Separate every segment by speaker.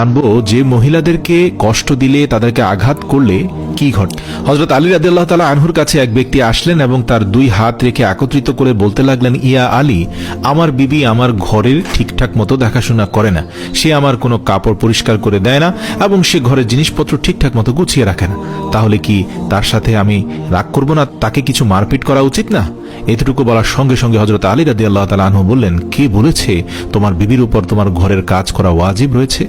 Speaker 1: জানবো যে মহিলাদেরকে কষ্ট দিলে, তাদেরকে আঘাত করলে কি ঘটে। হযরত আলী রাদিয়াল্লাহু তাআলা আনহুর কাছে এক ব্যক্তি আসলেন এবং তার দুই হাত রেখে একত্রিত করে বলতে লাগলেন, ইয়া আলী, আমার বিবি আমার ঘরের ঠিকঠাক মতো দেখাশোনা করে না, সে আমার কোনো কাপড় পরিষ্কার করে দেয় না এবং সে ঘরের জিনিসপত্র ঠিকঠাক মতো গুছিয়ে রাখে না। তাহলে কি তার সাথে আমি রাগ করব না? তাকে কিছু মারপিট করা উচিত না? এতটুকু বলার সঙ্গে সঙ্গে হযরত আলী রাদিয়াল্লাহু তাআলা আনহু বললেন, কে বলেছে তোমার বিবির উপর তোমার ঘরের কাজ করা ওয়াজিব রয়েছে?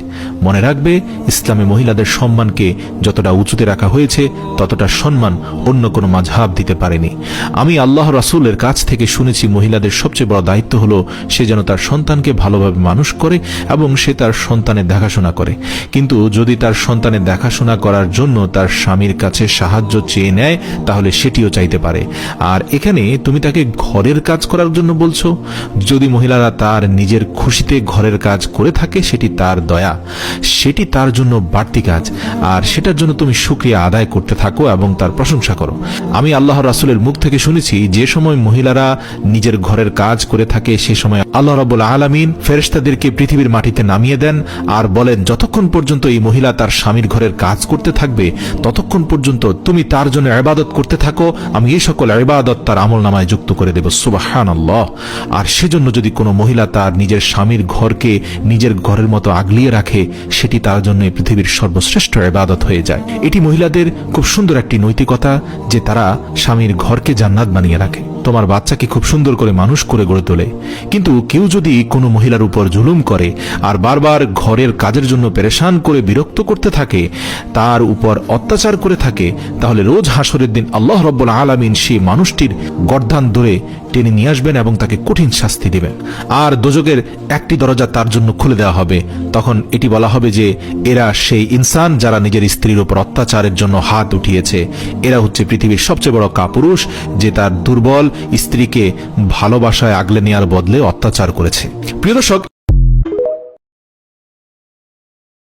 Speaker 1: মনে রাখবে, ইসলামে মহিলাদের সম্মানকে যতটা উঁচুতে রাখা হয়েছে ততটা সম্মান অন্য কোনো মাযহাব দিতে পারেনি। আমি আল্লাহ রাসূলের কাছ থেকে শুনেছি, মহিলাদের সবচেয়ে বড় দায়িত্ব হলো সে যেন তার সন্তানকে ভালোভাবে মানুষ করে এবং সে তার সন্তানের দেখাশোনা করে। কিন্তু যদি তার সন্তানের দেখাশোনা করার জন্য তার স্বামীর কাছে সাহায্য চেয়ে নেয়, তাহলে সেটিও চাইতে পারে। আর এখানে তুমি তাকে ঘরের কাজ করার জন্য বলছো। যদি মহিলারা তার নিজের খুশিতে ঘরের কাজ করে থাকে, সেটি তার দয়া, সেটি তার জন্য বাড়তি কাজ, আর সেটার জন্য তুমি শুকরিয়া আদায় করতে থাকো এবং তার প্রশংসা করো। আমি আল্লাহর রাসূলের মুখ থেকে শুনেছি, যে সময় মহিলারা নিজের ঘরের কাজ করে থাকে সে সময় আল্লাহ রাব্বুল আলামিন ফেরেশতাদেরকে পৃথিবীর মাটিতে নামিয়ে দেন আর বলেন, যতক্ষণ পর্যন্ত এই মহিলা তার স্বামীর ঘরের কাজ করতে থাকবে ততক্ষণ পর্যন্ত তুমি তার জন্য ইবাদত করতে থাকো, আমি এই সকল ইবাদত তার আমলনামায় যুক্ত করে দেব। সুবহানাল্লাহ। আর সেজন্য যদি কোনো মহিলা তার নিজের স্বামীর ঘরকে নিজের ঘরের মতো আগলিয়ে রাখে, সেটি তার জন্য পৃথিবীর সর্বশ্রেষ্ঠ ইবাদত হয়ে যায়। এটি মহিলাদের খুব সুন্দর একটি নৈতিকতা যে তারা স্বামীর ঘরকে জান্নাত বানিয়ে রাখে, তোমার বাচ্চাকে খুব সুন্দর করে মানুষ করে গড়ে তোলে। কিন্তু কেউ যদি কোনো মহিলার উপর জুলুম করে আর বারবার ঘরের কাজের জন্য পেরেশান করে বিরক্ত করতে থাকে, তার উপর অত্যাচার করে থাকে, তাহলে রোজ হাসরের দিন আল্লাহ রাব্বুল আলামিন সেই মানুষটির গর্দান ধরে টেনে নিয়ে আসবেন এবং তাকে কঠিন শাস্তি দিবেন। আর দোজখের একটি দরজা তার জন্য খুলে দেওয়া হবে। তখন এটি বলা হবে যে এরা সেই ইনসান যারা নিজের স্ত্রীর উপর অত্যাচারের জন্য হাত উঠিয়েছে। এরা হচ্ছে পৃথিবীর সবচেয়ে বড় কাপুরুষ, যে তার দুর্বল স্ত্রীকে ভালোবাসায় আগলে নেওয়ার বদলে অত্যাচার করেছে। প্রিয় দর্শক,